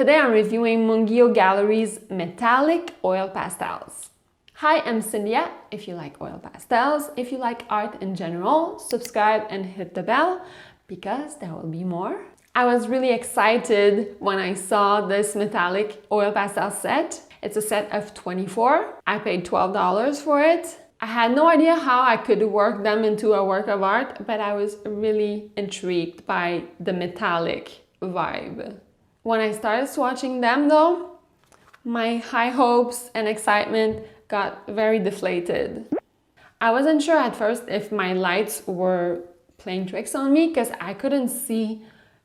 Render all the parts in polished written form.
Today I'm reviewing Mungyo Gallery's metallic oil pastels. Hi, I'm Syndia. If you like oil pastels, if you like art in general, subscribe and hit the bell because there will be more. I was really excited when I saw this metallic oil pastel set. It's a set of 24. I paid $12 for it. I had no idea how I could work them into a work of art, but I was really intrigued by the metallic vibe. When I started swatching them though, my high hopes and excitement got very deflated. I wasn't sure at first if my lights were playing tricks on me because I couldn't see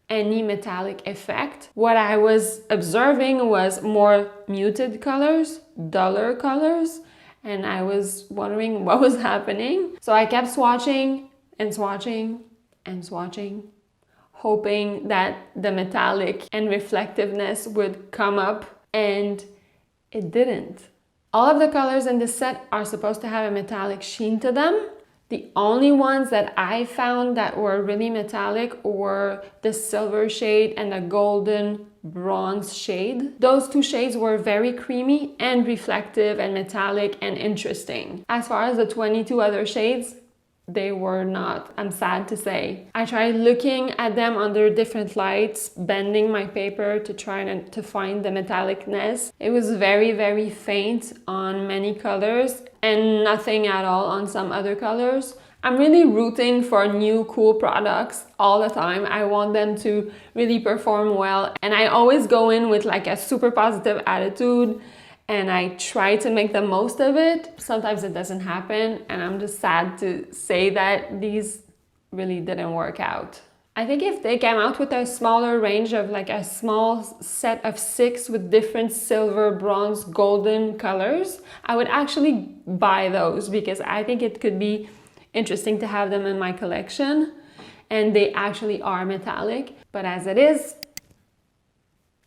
any metallic effect. What I was observing was more muted colors, duller colors, and I was wondering what was happening. So I kept swatching and swatching and swatching, hoping that the metallic and reflectiveness would come up, and it didn't. All of the colors in this set are supposed to have a metallic sheen to them. The only ones that I found that were really metallic were the silver shade and the golden bronze shade. Those two shades were very creamy and reflective and metallic and interesting. As far as the 22 other shades, they were not, I'm sad to say. I tried looking at them under different lights, bending my paper to try to find the metallicness. It was very, very faint on many colors and nothing at all on some other colors. I'm really rooting for new cool products all the time. I want them to really perform well, and I always go in with like a super positive attitude and I try to make the most of it. Sometimes it doesn't happen, and I'm just sad to say that these really didn't work out. I think if they came out with a smaller range of like a small set of 6 with different silver, bronze, golden colors, I would actually buy those because I think it could be interesting to have them in my collection, and they actually are metallic. But as it is,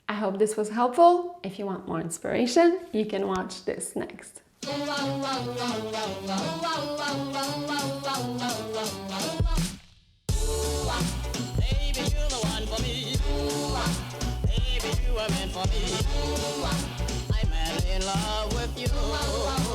I hope this was helpful. If you want more inspiration, you can watch this next. Baby, you're the one for me. Baby, you are meant for me. I'm madly in love with you.